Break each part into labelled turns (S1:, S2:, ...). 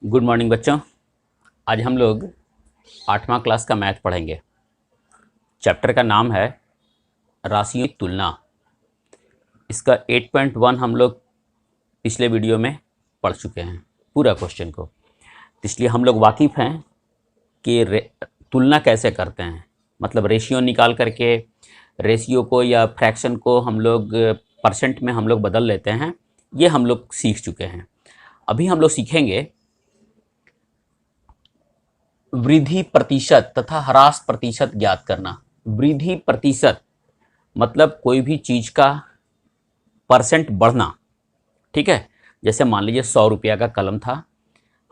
S1: Good morning बच्चों। आज हम लोग 8वां क्लास का मैथ पढ़ेंगे। चैप्टर का नाम है राशियों की तुलना। इसका 8.1 हम लोग पिछले वीडियो में पढ़ चुके हैं पूरा क्वेश्चन को, तो इसलिए हम लोग वाकिफ़ हैं कि तुलना कैसे करते हैं। मतलब रेशियो निकाल करके रेशियो को या फ्रैक्शन को हम लोग परसेंट में हम लोग बदल लेते हैं, ये हम लोग सीख चुके हैं। अभी हम लोग सीखेंगे वृद्धि प्रतिशत तथा ह्रास प्रतिशत ज्ञात करना। वृद्धि प्रतिशत मतलब कोई भी चीज़ का परसेंट बढ़ना। ठीक है, जैसे मान लीजिए 100 रुपया का कलम था,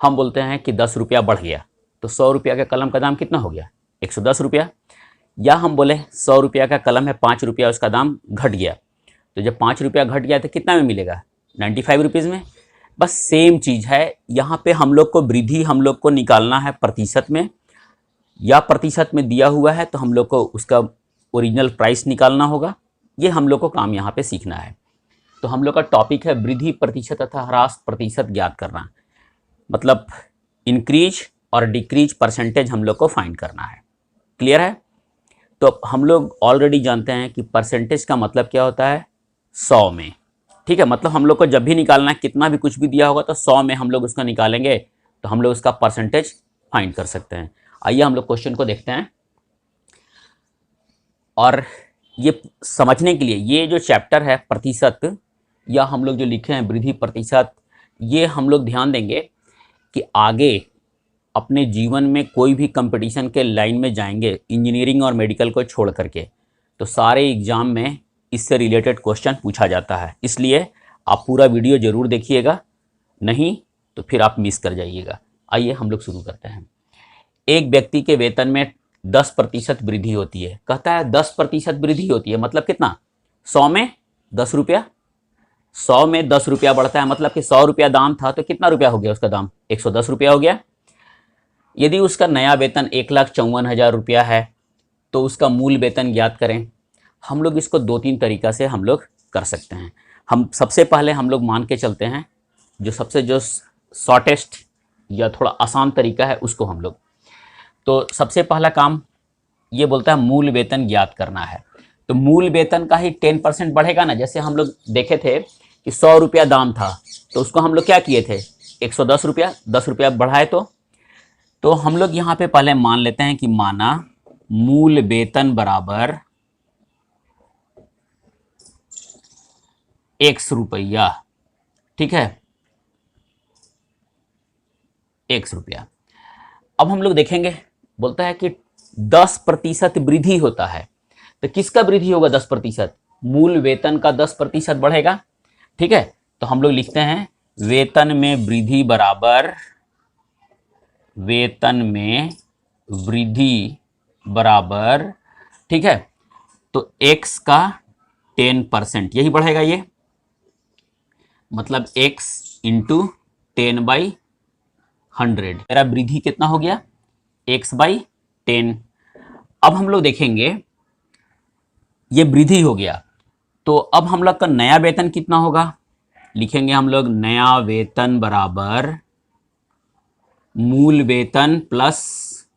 S1: हम बोलते हैं कि 10 रुपया बढ़ गया, तो 100 रुपया के कलम का दाम कितना हो गया? 110 रुपया। या हम बोले 100 रुपया का कलम है, 5 रुपया उसका दाम घट गया, तो जब 5 रुपया घट गया तो कितना में मिलेगा? 95 रुपीज़ में। बस सेम चीज़ है यहाँ पे। हम लोग को वृद्धि हम लोग को निकालना है प्रतिशत में, या प्रतिशत में दिया हुआ है तो हम लोग को उसका ओरिजिनल प्राइस निकालना होगा। ये हम लोग को काम यहाँ पे सीखना है। तो हम लोग का टॉपिक है वृद्धि प्रतिशत तथा ह्रास प्रतिशत ज्ञात करना। मतलब इंक्रीज और डिक्रीज परसेंटेज हम लोग को फाइंड करना है। क्लियर है? तो हम लोग ऑलरेडी जानते हैं कि परसेंटेज का मतलब क्या होता है? 100 में। ठीक है, मतलब हम लोग को जब भी निकालना है, कितना भी कुछ भी दिया होगा तो 100 में हम लोग उसका निकालेंगे तो हम लोग उसका परसेंटेज फाइंड कर सकते हैं। आइए हम लोग क्वेश्चन को देखते हैं। और ये समझने के लिए ये जो चैप्टर है प्रतिशत, या हम लोग जो लिखे हैं वृद्धि प्रतिशत, ये हम लोग ध्यान देंगे कि आगे अपने जीवन में कोई भी कंपटीशन के लाइन में जाएंगे, इंजीनियरिंग और मेडिकल को छोड़ करके, तो सारे एग्जाम में इससे रिलेटेड क्वेश्चन पूछा जाता है। इसलिए आप पूरा वीडियो ज़रूर देखिएगा, नहीं तो फिर आप मिस कर जाइएगा। आइए हम लोग शुरू करते हैं। एक व्यक्ति के वेतन में 10% वृद्धि होती है। कहता है 10% वृद्धि होती है, मतलब कितना? 100 में 10 रुपया। 100 में 10 रुपया बढ़ता है, मतलब कि 100 रुपया दाम था तो कितना रुपया हो गया उसका दाम? 110 रुपया हो गया। यदि उसका नया वेतन 1,54,000 रुपया है तो उसका मूल वेतन ज्ञात करें। हम लोग इसको 2-3 तरीक़ा से हम लोग कर सकते हैं। हम सबसे पहले हम लोग मान के चलते हैं जो शॉर्टेस्ट या थोड़ा आसान तरीका है उसको हम लोग। तो सबसे पहला काम ये बोलता है मूल वेतन ज्ञात करना है। तो मूल वेतन का ही 10% बढ़ेगा ना। जैसे हम लोग देखे थे कि 100 रुपया दाम था तो उसको हम लोग क्या किए थे? 110 रुपया, 10 रुपया बढ़ाए। तो हम लोग यहाँ पे पहले मान लेते हैं कि माना मूल वेतन बराबर X रुपया। ठीक है, X रुपया। अब हम लोग देखेंगे, बोलता है कि 10% वृद्धि होता है, तो किसका वृद्धि होगा? 10%। मूल वेतन का 10% बढ़ेगा। ठीक है, तो हम लोग लिखते हैं वेतन में वृद्धि बराबर, वेतन में वृद्धि बराबर, ठीक है, तो x का 10%, यही बढ़ेगा ये, मतलब x इंटू 10/100। मेरा वृद्धि कितना हो गया? x/10। अब हम लोग देखेंगे ये वृद्धि हो गया, तो अब हम लोग का नया वेतन कितना होगा? लिखेंगे हम लोग नया वेतन बराबर मूल वेतन प्लस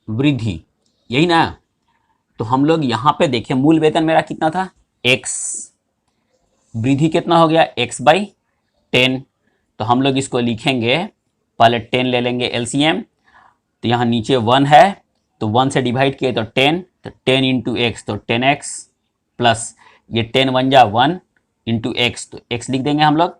S1: वृद्धि, यही ना। तो हम लोग यहाँ पे देखें मूल वेतन मेरा कितना था? x, वृद्धि कितना हो गया? x/10। तो हम लोग इसको लिखेंगे, पहले 10 ले लेंगे एलसीएम, तो यहाँ नीचे 1 है तो 1 से डिवाइड किए तो 10, तो 10 इंटू एक्स तो 10x, प्लस ये 10 1 जा 1 इंटू एक्स, तो x लिख देंगे हम लोग।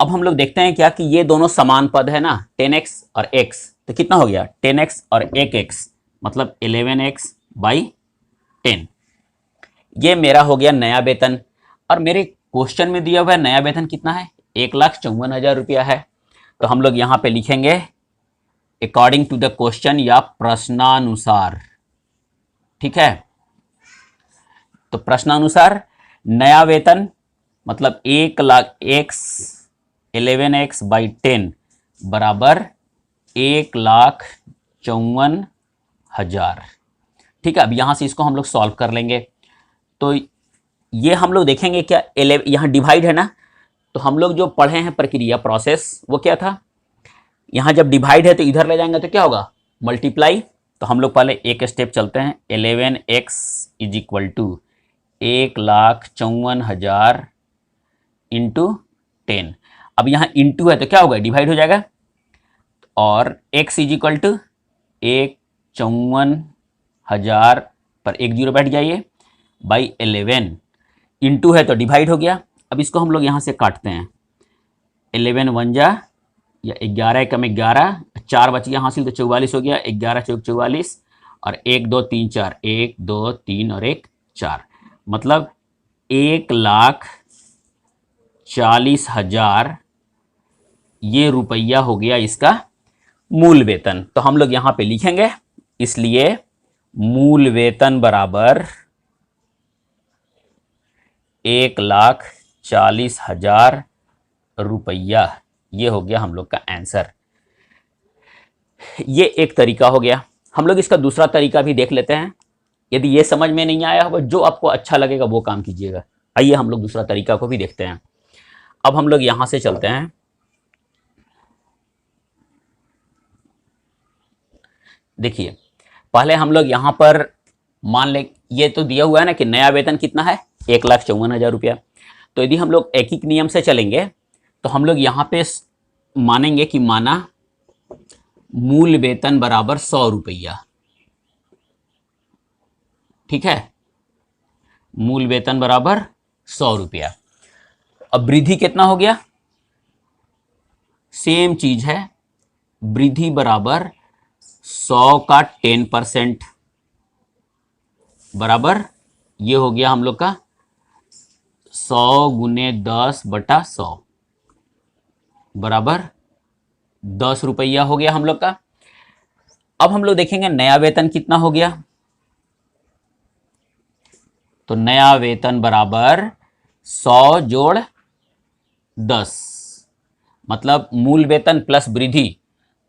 S1: अब हम लोग देखते हैं क्या कि ये दोनों समान पद है ना, 10x और x, तो कितना हो गया? 10x और 1x, मतलब 11x/10। ये मेरा हो गया नया वेतन। और मेरे क्वेश्चन में दिया हुआ है नया वेतन कितना है? 1,54,000 रुपया है। तो हम लोग यहाँ पे लिखेंगे अकॉर्डिंग टू द क्वेश्चन या प्रश्नानुसार। ठीक है, तो प्रश्नानुसार नया वेतन मतलब 11x बराबर 1,54,000। ठीक है, अब यहाँ से इसको हम लोग सॉल्व कर लेंगे। तो ये हम लोग देखेंगे क्या, यहाँ डिवाइड है ना, तो हम लोग जो पढ़े हैं प्रक्रिया प्रोसेस, वो क्या था, यहाँ जब डिवाइड है तो इधर ले जाएंगे तो क्या होगा, मल्टीप्लाई। तो हम लोग पहले एक स्टेप चलते हैं, 11x is equal to 1,54,000 into 10। अब यहाँ इंटू है तो क्या होगा, डिवाइड हो जाएगा, और x इज इक्वल टू 1,54,000 पर एक जीरो बैठ जाइए बाई 11, इंटू है तो डिवाइड हो गया। अब इसको हम लोग यहाँ से काटते हैं, 11 वन जा या 11 कम 11, 4 बच गया हासिल तो 44 हो गया, 11 चौक 44 और 1 2 3 4, 1 2 3 और 1 4, मतलब 1,40,000 ये रुपया हो गया इसका मूल वेतन। तो हम लोग यहाँ पे लिखेंगे, इसलिए मूल वेतन बराबर 1,40,000 रुपया, ये हो गया हम लोग का आंसर। ये एक तरीका हो गया। हम लोग इसका दूसरा तरीका भी देख लेते हैं। यदि ये समझ में नहीं आया होगा, जो आपको अच्छा लगेगा वो काम कीजिएगा। आइए हम लोग दूसरा तरीका को भी देखते हैं। अब हम लोग यहां से चलते हैं, देखिए पहले हम लोग यहां पर मान ले, ये तो दिया हुआ है ना कि नया वेतन कितना है, 1,54,000 रुपया। तो यदि हम लोग एक ही नियम से चलेंगे तो हम लोग यहां पे मानेंगे कि माना मूल वेतन बराबर 100 रुपया, ठीक है, मूल वेतन बराबर 100 रुपया। अब वृद्धि कितना हो गया, सेम चीज है, वृद्धि बराबर 100 का 10% बराबर, ये हो गया हम लोग का 100 गुने 10/100 बराबर 10 रुपया हो गया हम लोग का। अब हम लोग देखेंगे नया वेतन कितना हो गया, तो नया वेतन बराबर 100 जोड़ 10, मतलब मूल वेतन प्लस वृद्धि,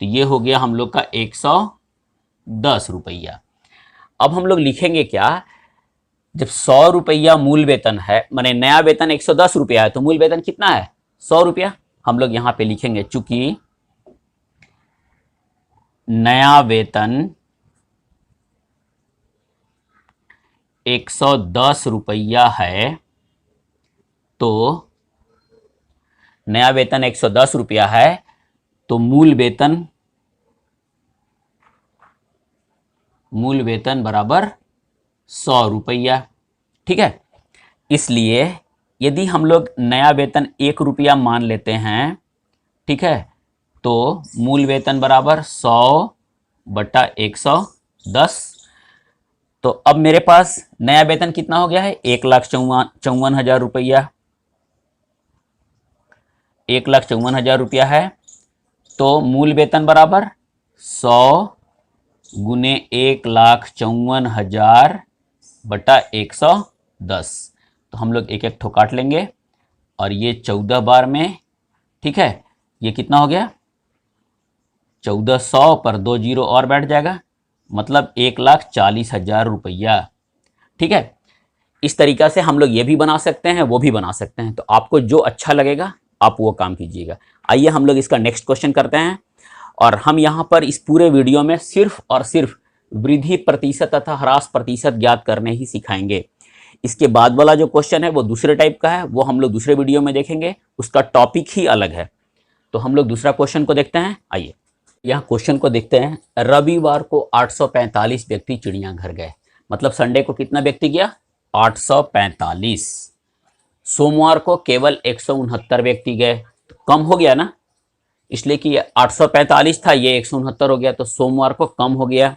S1: तो ये हो गया हम लोग का 110 रुपया। अब हम लोग लिखेंगे क्या, जब 100 रुपया मूल वेतन है, माने नया वेतन 110 रुपया है, तो मूल वेतन कितना है 100 रुपया। हम लोग यहां पे लिखेंगे चूंकि नया वेतन 110 रुपया है, तो नया वेतन 110 रुपया है, तो मूल वेतन बराबर 100 रुपया, ठीक है। इसलिए यदि हम लोग नया वेतन 1 रुपया मान लेते हैं, ठीक है, तो मूल वेतन बराबर 100/110। तो अब मेरे पास नया वेतन कितना हो गया है, 1,54,000 रुपया, 1,54,000 रुपया है। तो मूल वेतन बराबर 100 गुने 1,54,000/110। तो हम लोग एक एक ठो काट लेंगे, और ये 14 बार में, ठीक है, ये कितना हो गया 1400 पर 2 जीरो और बैठ जाएगा, मतलब 1,40,000 रुपया, ठीक है। इस तरीका से हम लोग ये भी बना सकते हैं, वो भी बना सकते हैं, तो आपको जो अच्छा लगेगा आप वो काम कीजिएगा। आइए हम लोग इसका नेक्स्ट क्वेश्चन करते हैं, और हम यहां पर इस पूरे वीडियो में सिर्फ और सिर्फ वृद्धि प्रतिशत तथा ह्रास प्रतिशत ज्ञात करने ही सिखाएंगे। इसके बाद वाला जो क्वेश्चन है वो दूसरे टाइप का है, वो हम लोग दूसरे वीडियो में देखेंगे, उसका टॉपिक ही अलग है। तो हम लोग दूसरा क्वेश्चन को देखते हैं। आइए यहाँ क्वेश्चन को देखते हैं। रविवार को 845 व्यक्ति चिड़ियाघर गए, मतलब संडे को कितना व्यक्ति गया 845। सोमवार को केवल 169 व्यक्ति गए, तो कम हो गया ना, इसलिए कि 845 था, ये 169 हो गया, तो सोमवार को कम हो गया।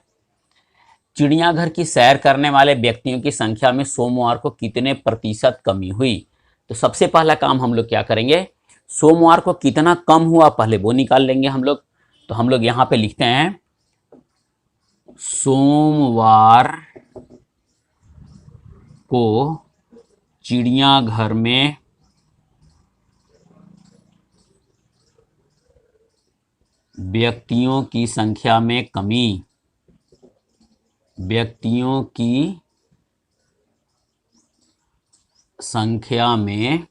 S1: चिड़ियाघर की सैर करने वाले व्यक्तियों की संख्या में सोमवार को कितने प्रतिशत कमी हुई। तो सबसे पहला काम हम लोग क्या करेंगे, सोमवार को कितना कम हुआ पहले वो निकाल लेंगे हम लोग। तो हम लोग यहां पे लिखते हैं सोमवार को चिड़ियाघर में व्यक्तियों की संख्या में कमी, व्यक्तियों की संख्या में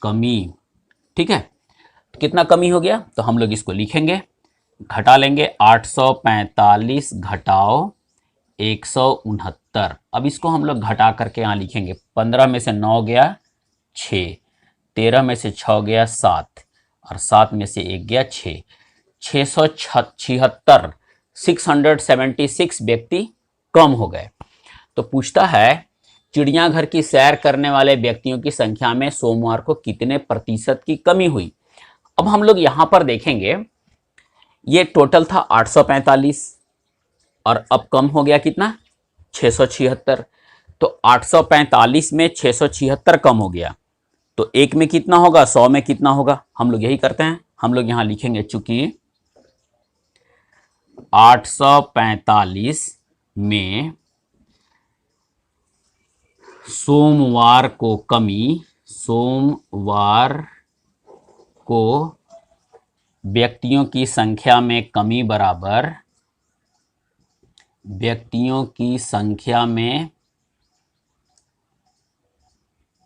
S1: कमी। ठीक है, कितना कमी हो गया, तो हम लोग इसको लिखेंगे, घटा लेंगे 845 घटाओ 169। अब इसको हम लोग घटा करके यहाँ लिखेंगे, 15 में से 9 गया 6, 13 में से 6 गया 7 और 7 में से 1 गया 6, 676 676 व्यक्ति कम हो गए। तो पूछता है चिड़ियाघर की सैर करने वाले व्यक्तियों की संख्या में सोमवार को कितने प्रतिशत की कमी हुई। अब हम लोग यहां पर देखेंगे, ये टोटल था 845 और अब कम हो गया कितना, 676। तो 845 में 676 कम हो गया, तो एक में कितना होगा, 100 में कितना होगा, हम लोग यही करते हैं। हम लोग यहां लिखेंगे चूंकि 845 में सोमवार को कमी, सोमवार को व्यक्तियों की संख्या में कमी बराबर व्यक्तियों की संख्या में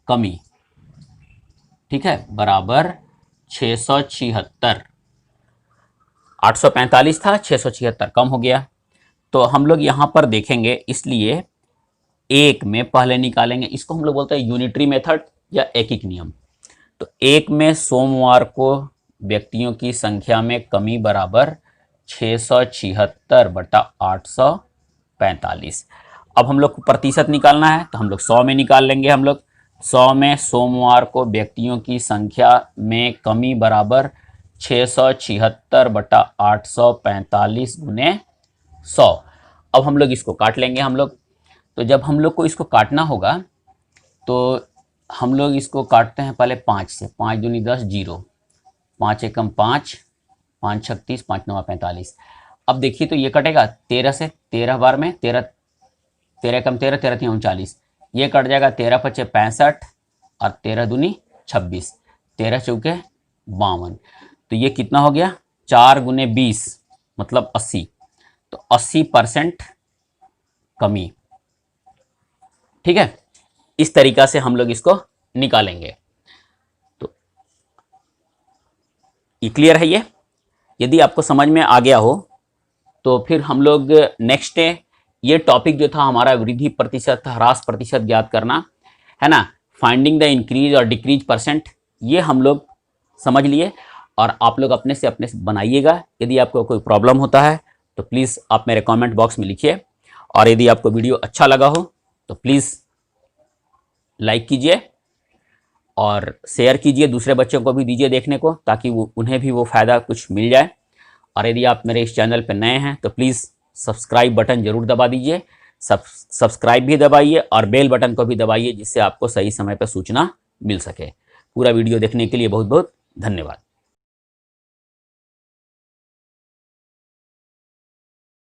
S1: कमी, ठीक है, बराबर 676। 845 था, 676 कम हो गया। तो हम लोग यहां पर देखेंगे, इसलिए एक में पहले निकालेंगे, इसको हम लोग बोलते हैं यूनिटरी मेथड या एकिक नियम। तो एक में सोमवार को व्यक्तियों की संख्या में कमी बराबर 676 बटा 845। अब हम लोग को प्रतिशत निकालना है, तो हम लोग 100 में निकाल लेंगे। हम लोग 100 में सोमवार को व्यक्तियों की संख्या में कमी बराबर 676 बटा 845 गुने 100। अब हम लोग इसको काट लेंगे हम लोग। तो जब हम लोग को इसको काटना होगा तो हम लोग इसको काटते हैं पहले 5 से, 5 दूनी 10, 0, 5 एकम 5, 5 36, 5 9 45। अब देखिए तो ये कटेगा 13 से, 13 बार में 13, 13 एकम 13, 13 3 39, ये कट जाएगा 13 पचे 65 और 13 दूनी 26, 13 चौके 52। तो ये कितना हो गया, 4 गुने 20 मतलब 80। तो 80% कमी। ठीक है, इस तरीका से हम लोग इसको निकालेंगे। तो ये क्लियर है। यदि आपको समझ में आ गया हो तो फिर हम लोग नेक्स्ट डे, ये टॉपिक जो था हमारा वृद्धि प्रतिशत ह्रास प्रतिशत ज्ञात करना है ना, फाइंडिंग द इंक्रीज और डिक्रीज परसेंट, ये हम लोग समझ लिए। और आप लोग अपने से बनाइएगा। यदि आपको कोई प्रॉब्लम होता है तो प्लीज़ आप मेरे कमेंट बॉक्स में लिखिए। और यदि आपको वीडियो अच्छा लगा हो तो प्लीज़ लाइक कीजिए और शेयर कीजिए, दूसरे बच्चों को भी दीजिए देखने को, ताकि उन्हें भी वो फ़ायदा कुछ मिल जाए। और यदि आप मेरे इस चैनल पर नए हैं तो प्लीज़ सब्सक्राइब बटन ज़रूर दबा दीजिए, सब्सक्राइब भी दबाइए और बेल बटन को भी दबाइए, जिससे आपको सही समय पर सूचना मिल सके। पूरा वीडियो देखने के लिए बहुत बहुत धन्यवाद।